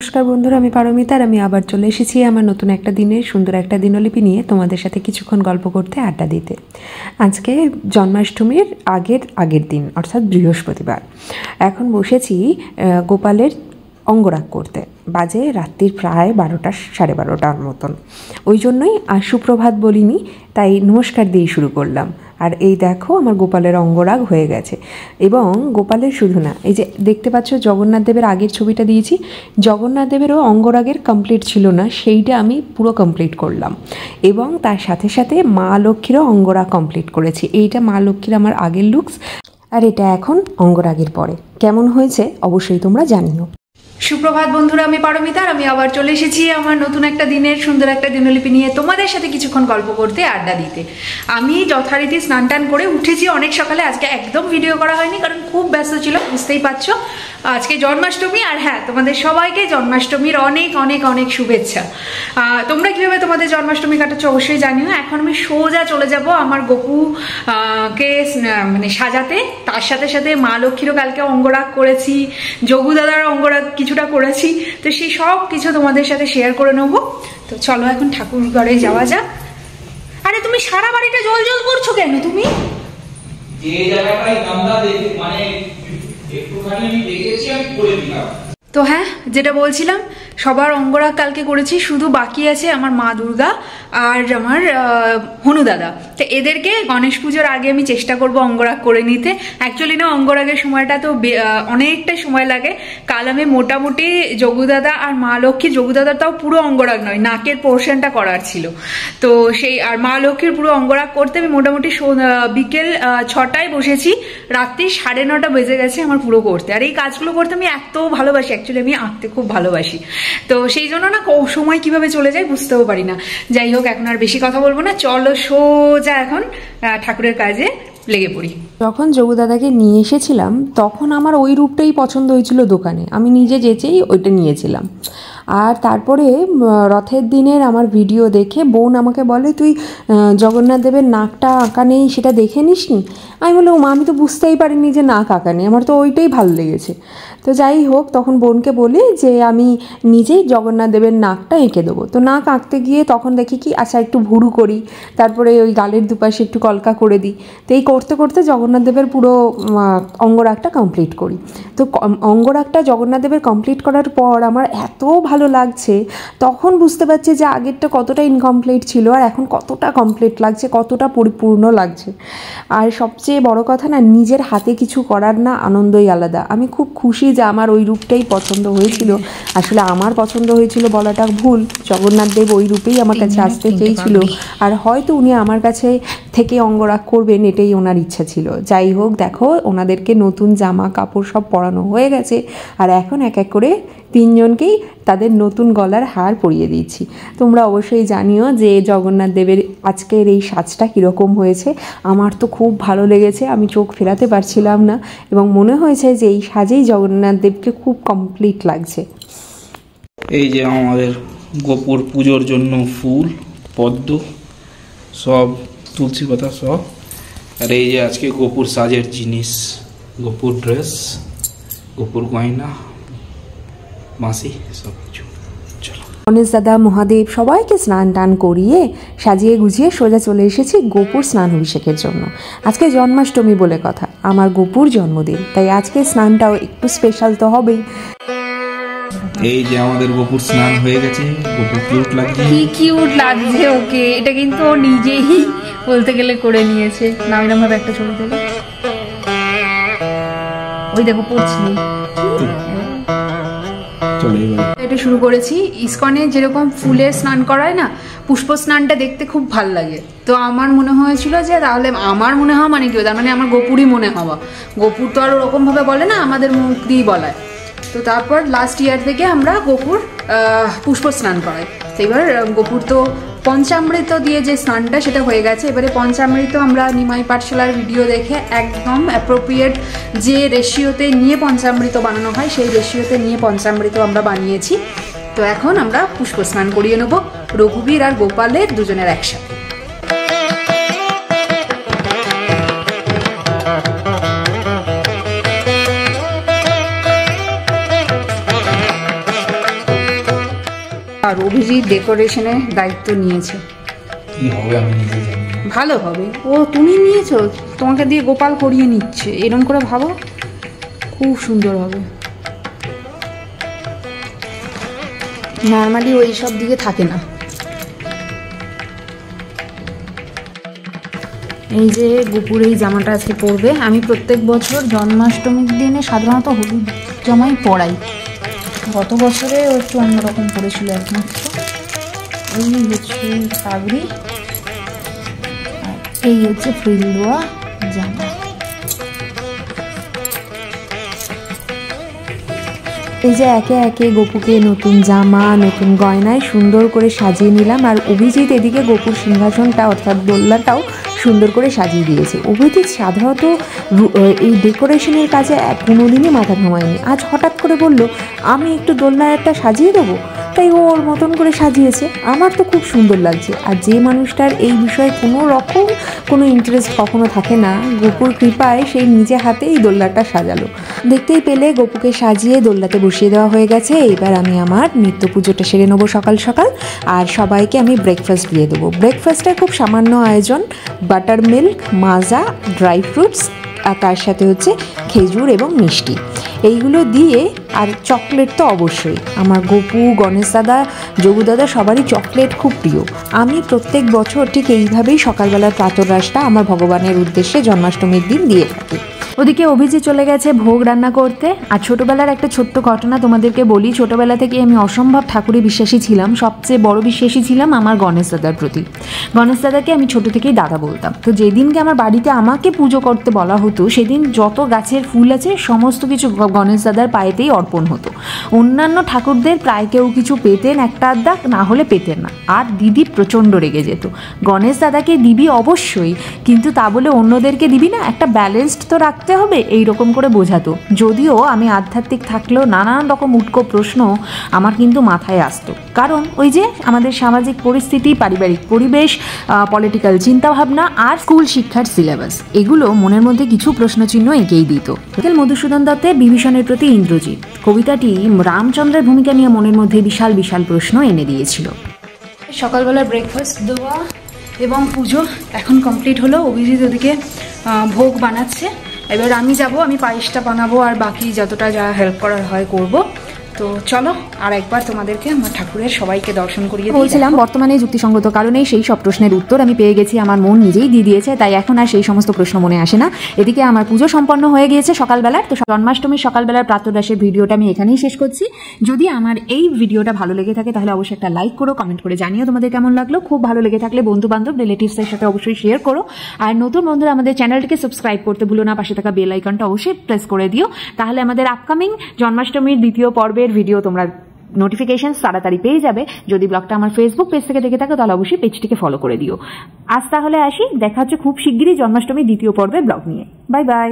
নমস্কার বন্ধুরা, আমি পারমিতা আর আমি আবার চলে এসেছি আমার নতুন একটা দিনের সুন্দর একটা দিনলিপি নিয়ে তোমাদের সাথে কিছুক্ষণ গল্প করতে, আড্ডা দিতে। আজকে জন্মাষ্টমীর আগের দিন, অর্থাৎ বৃহস্পতিবার। এখন বসেছি গোপালের অঙ্গরাগ করতে। বাজে রাত্রির প্রায় 12টা, 12:30টার মতন। ওই জন্যই আর সুপ্রভাত বলিনি, তাই নমস্কার দিয়েই শুরু করলাম। আর এই দেখো আমার গোপালের অঙ্গরাগ হয়ে গেছে। এবং গোপালের শুধু না, এই যে দেখতে পাচ্ছ জগন্নাথ দেবের আগের ছবিটা দিয়েছি, জগন্নাথ দেবেরও অঙ্গরাগের কমপ্লিট ছিল না, সেইটা আমি পুরো কমপ্লিট করলাম। এবং তার সাথে সাথে মা লক্ষ্মীরও অঙ্গরাগ কমপ্লিট করেছি। এইটা মা লক্ষ্মীর আমার আগের লুকস, আর এটা এখন অঙ্গরাগের পরে। কেমন হয়েছে অবশ্যই তোমরা জানিও। সুপ্রভাত বন্ধুরা, আমি পারমিতা আর আমি আবার চলে এসেছি আমার নতুন একটা দিনের সুন্দর একটা দিনলিপি নিয়ে তোমাদের সাথে কিছুক্ষণ গল্প করতে, আড্ডা দিতে। আমি যথারীতি স্নান টান করে উঠেছি অনেক সকালে। আজকে একদম ভিডিও করা হয়নি, কারণ খুব ব্যস্ত ছিল, বুঝতেই পারছো। আজকে জন্মাষ্টমী, আর হ্যাঁ, তোমাদের সবাইকে জন্মাষ্টমীর অনেক অনেক অনেক শুভেচ্ছা। তোমরা কিভাবে তোমাদের জন্মাষ্টমী কাটাচ্ছ অবশ্যই জানিও। এখন আমি সোজা চলে যাব আমার গপু কে মানে সাজাতে। তার সাথে সাথে মা লক্ষ্মীরও কালকে অঙ্গরাগ করেছি, যোগু দাদার অঙ্গরাগ কিছুটা করেছি, তো সেই সব কিছু তোমাদের সাথে শেয়ার করে নেবো। তো চলো এখন ঠাকুর ঘরে যাওয়া যাক। আরে তুমি সারা বাড়িটা জল জল করছো কেন? তুমি তো হ্যাঁ, যেটা বলছিলাম, সবার অঙ্গরাগ কালকে করেছি, শুধু বাকি আছে আমার মা দুর্গা আর আমার হনু দাদা। তো এদেরকে গণেশ পুজোর আগে আমি চেষ্টা করব অঙ্গরাগ করে নিতে। অ্যাকচুয়ালি না, অঙ্গরাগের সময়টা তো অনেকটা সময় লাগে। কাল আমি মোটামুটি যোগু দাদা আর মা লক্ষ্মী, যোগু দাদার তাও পুরো অঙ্গরাগ নয়, নাকের পোর্শনটা করার ছিল, তো সেই আর মা লক্ষ্মীর পুরো অঙ্গরাগ করতে আমি মোটামুটি বিকেল 6টায় বসেছি, রাত্রি 9:30 বেজে গেছে আমার পুরো করতে। আর এই কাজগুলো করতে আমি এত ভালোবাসি, অ্যাকচুয়ালি আমি আঁকতে খুব ভালোবাসি, তো সেই জন্য না সময় কিভাবে চলে যায় বুঝতেও পারি না। যাই হোক, এখন আর বেশি কথা বলবো না, চলো সোজা এখন ঠাকুরের কাজে লেগে পড়ি। যখন যোগু দাদাকে নিয়ে এসেছিলাম তখন আমার ওই রূপটাই পছন্দ হয়েছিল দোকানে, আমি নিজে যেচেই ওইটা নিয়েছিলাম। আর তারপরে রথের দিনের আমার ভিডিও দেখে বোন আমাকে বলে, তুই জগন্নাথ দেবের নাকটা আঁকা নেই, সেটা দেখে নিসনি? আমি বললাম, মা আমি তো বুঝতেই পারিনি যে নাক আঁকা নেই, আমার তো ওইটাই ভালো লেগেছে। তো যাই হোক, তখন বোনকে বলি যে আমি নিজেই জগন্নাথ দেবের নাকটা এঁকে দেবো। তো নাক আঁকতে গিয়ে তখন দেখি কি, আচ্ছা একটু ভুরু করি, তারপরে ওই গালের দুপাশে একটু কলকা করে দিই। তো এই করতে করতে জগন্নাথ দেবের পুরো অঙ্গরাগটা কমপ্লিট করি। তো অঙ্গরাগটা জগন্নাথ দেবের কমপ্লিট করার পর আমার এত ভালো লাগছে, তখন বুঝতে পারছি যে আগেরটা কতটা ইনকমপ্লিট ছিল আর এখন কতটা কমপ্লিট লাগছে, কতটা পরিপূর্ণ লাগছে। আর সবচেয়ে বড় কথা না, নিজের হাতে কিছু করার না আনন্দই আলাদা। আমি খুব খুশি যে আমার ওই রূপটাই পছন্দ হয়েছিল। আসলে আমার পছন্দ হয়েছিল বলাটা ভুল, জগন্নাথ দেব ওই রূপেই আমার কাছে আসতে চেয়েছিল, আর হয়তো উনি আমার কাছে থেকে অঙ্গরাগ করবেন এটাই ওনার ইচ্ছা ছিল। যাই হোক, দেখো ওনাদেরকে নতুন জামা কাপড় সব পরানো হয়ে গেছে, আর এখন এক এক করে 3জনকেই তাদের নতুন গলার হার পরিয়ে দিচ্ছি। তোমরা অবশ্যই জানিও যে জগন্নাথ দেবের আজকের এই সাজটা কীরকম হয়েছে। আমার তো খুব ভালো লেগেছে, আমি চোখ ফেরাতে পারছিলাম না, এবং মনে হয়েছে যে এই সাজেই জগন্নাথ দেবকে খুব কমপ্লিট লাগছে। এই যে আমাদের গোপুর পুজোর জন্য ফুল, পদ্ম, সব তুলসী পাতা সব। আর এই যে আজকে গোপুর সাজের জিনিস, গোপুর ড্রেস, গোপুর গয়না, মাসি, সব কিছু। চলো, গণেশ দাদা, মহাদেব সবাইকে স্নান টান করিয়ে সাজিয়ে গুছিয়ে সোজা চলে এসেছি গোপুর স্নান অভিষেকের জন্য। আজকে জন্মাষ্টমী বলে কথা, আমার গোপুর জন্মদিন, তাই আজকে স্নানটাও একটু স্পেশাল তো হবেই। এই যে আমাদের গোপুর স্নান হয়ে গেছে, গোপু কিউট লাগছে, কি কিউট লাগছে ওকে। এটা কিন্তু ও নিজেই বলতে গেলে করে নিয়েছে। নাম এরকম ভাবে একটা ছবি দেবে, ওই দেখো পড়ছি। এটা শুরু করেছি। ইসকনে যেরকম ফুলের স্নান করায় না, পুষ্প স্নানটা দেখতে খুব ভাল লাগে। তো আমার মনে হয়েছিল যে তাহলে আমার মনে হওয়া মানে কি, তার মানে আমার গোপুরই মনে হওয়া। গোপুর তো আর ওরকম ভাবে বলে না, আমাদের মুখ দিয়ে বলায়। তো তারপর লাস্ট ইয়ার থেকে আমরা গোপুর পুষ্প স্নান করাই। তো এবার গোপুর তো পঞ্চামৃত দিয়ে যে স্নানটা সেটা হয়ে গেছে। এবারে পঞ্চামৃত আমরা নিমাই পাঠশালার ভিডিও দেখে একদম অ্যাপ্রোপ্রিয়েট যে রেশিওতে নিয়ে পঞ্চামৃত বানানো হয়, সেই রেশিওতে নিয়ে পঞ্চামৃত আমরা বানিয়েছি। তো এখন আমরা পুষ্প স্নান করিয়ে নেবো রঘুবীর আর গোপালের দুজনের একসাথে। আর অভিজিৎ ডেকোরেশনের দায়িত্ব নিয়েছে। কি হবে আমি নিজে জানি না। ভালো হবে। ও তুমি নিয়েছো, তোমাকে দিয়ে গোপাল করিয়ে নিচ্ছে, এরকম করে ভাবো, খুব সুন্দর হবে। নর্মালি ওই সব দিকে থাকে না। এই যে গোপুর এই জামাটা আজকে পরবে। আমি প্রত্যেক বছর জন্মাষ্টমীর দিনে সাধারণত হলুদ জামাই পরাই। গত বছরে ও একটু অন্যরকম পরেছিল একমাত্র। এই হচ্ছে পাগড়ি, আর এই হচ্ছে ফ্রিল দেওয়া জামা। এই যে একে একে গপুকে নতুন জামা নতুন গয়নায় সুন্দর করে সাজিয়ে নিলাম। আর অভিজিৎ এদিকে গপুর সিংহাসনটা অর্থাৎ দোলনাটাও সুন্দর করে সাজিয়ে দিয়েছে। অভিজিৎ সাধারণত এই ডেকোরেশনের কাজে কোনোদিনই মাথা ঘামায়নি। আজ হঠাৎ করে বলল আমি একটু দোলনায় একটা সাজিয়ে দেবো, তাই ও ওর মতন করে সাজিয়েছে। আমার তো খুব সুন্দর লাগছে। আর যে মানুষটার এই বিষয়ে কোনো রকম কোনো ইন্টারেস্ট কখনো থাকে না, গপুর কৃপায় সেই নিজে হাতে এই দোলনাটা সাজালো। দেখতেই পেলে গপুকে সাজিয়ে দোলনাতে বসিয়ে দেওয়া হয়ে গেছে। এবার আমি আমার নিত্য পুজোটা সেরে নেবো সকাল সকাল, আর সবাইকে আমি ব্রেকফাস্ট দিয়ে দেবো। ব্রেকফাস্টে খুব সামান্য আয়োজন, বাটার মিল্ক, মাজা, ড্রাই ফ্রুটস, আর তার সাথে হচ্ছে খেজুর এবং মিষ্টি, এইগুলো দিয়ে, আর চকলেট তো অবশ্যই। আমার গপু, গণেশ দাদা, যোগু দাদা সবারই চকলেট খুব প্রিয়। আমি প্রত্যেক বছর ঠিক এইভাবেই সকালবেলার প্রাতরাশটা আমার ভগবানের উদ্দেশ্যে জন্মাষ্টমীর দিন দিয়ে থাকি। ওদিকে অভিজিৎ চলে গেছে ভোগ রান্না করতে। আর ছোটোবেলার একটা ছোট্ট ঘটনা তোমাদেরকে বলি। ছোটোবেলা থেকে আমি অসম্ভব ঠাকুরে বিশ্বাসী ছিলাম। সবচেয়ে বড় বিশ্বাসী ছিলাম আমার গণেশ দাদার প্রতি। গণেশ দাদাকে আমি ছোটো থেকেই দাদা বলতাম। তো যেদিনকে আমার বাড়িতে আমাকে পুজো করতে বলা হতো, সেদিন যত গাছের ফুল আছে সমস্ত কিছু গণেশ দাদার পায়েতেই অর্পণ হতো। অন্যান্য ঠাকুরদের প্রায় কেউ কিছু পেতেন, একটা আধা, না হলে পেতেন না। আর দিদি প্রচণ্ড রেগে যেত। গণেশ দাদাকে দিবি অবশ্যই, কিন্তু তা বলে অন্যদেরকে দিবি না, একটা ব্যালেন্সড তো রাখতে হবে, এইরকম করে বোঝাতো। যদিও আমি আধ্যাত্মিক থাকলেও নানান রকম উটকো প্রশ্ন আমার কিন্তু মাথায় আসতো। কারণ ওই যে আমাদের সামাজিক পরিস্থিতি, পারিবারিক পরিবেশ, পলিটিক্যাল চিন্তাভাবনা আর স্কুল শিক্ষার সিলেবাস, এগুলো মনের মধ্যে কিছু প্রশ্নচিহ্ন এঁকেই দিত। মধুসূদন দত্তের বিভীষণের প্রতি ইন্দ্রজিৎ কবিতাটি রামচন্দ্রের ভূমিকা নিয়ে মনের মধ্যে বিশাল বিশাল প্রশ্ন এনে দিয়েছিল। সকালবেলা ব্রেকফাস্ট দেওয়া এবং পুজো এখন কমপ্লিট হলো। অভিজিৎ ওদিকে ভোগ বানাচ্ছে। এবার আমি যাব, আমি পায়েসটা বানাবো, আর বাকি যতটা যা হেল্প করার হয় করব। তো চলো আর একবার তোমাদেরকে আমার ঠাকুরের সবাইকে দর্শন করিয়ে বলছিলাম, বর্তমানে যুক্তিসঙ্গত কারণেই সেই সব প্রশ্নের উত্তর আমি পেয়ে গেছি। আমার মন নিজেই দিয়ে দিয়েছে, তাই এখন আর সেই সমস্ত প্রশ্ন মনে আসে না। এদিকে আমার পুজো সম্পন্ন হয়ে গিয়েছে সকালবেলার। তো জন্মাষ্টমীর সকালবেলার প্রাতরাশের ভিডিওটা আমি এখানেই শেষ করছি। যদি আমার এই ভিডিওটা ভালো লেগে থাকে তাহলে অবশ্যই একটা লাইক করো, কমেন্ট করে জানিও তোমাদের কেমন লাগলো। খুব ভালো লেগে থাকলে বন্ধু বান্ধব রিলেটিভসের সাথে অবশ্যই শেয়ার করো। আর নতুন বন্ধুরা আমাদের চ্যানেলটিকে সাবস্ক্রাইব করতে ভুলো না, পাশে থাকা বেল আইকনটা অবশ্যই প্রেস করে দিও। তাহলে আমাদের আপকামিং জন্মাষ্টমীর দ্বিতীয় পর্বের ভিডিও তোমরা নোটিফিকেশন তাড়াতাড়ি পেয়ে যাবে। যদি ব্লগটা আমার ফেসবুক পেজ থেকে দেখে থাকো তাহলে অবশ্যই পেজটিকে ফলো করে দিও। আজ তাহলে আসি, দেখা হচ্ছে খুব শিগগিরই জন্মাষ্টমীর দ্বিতীয় পর্বের ব্লগ নিয়ে। Bye bye.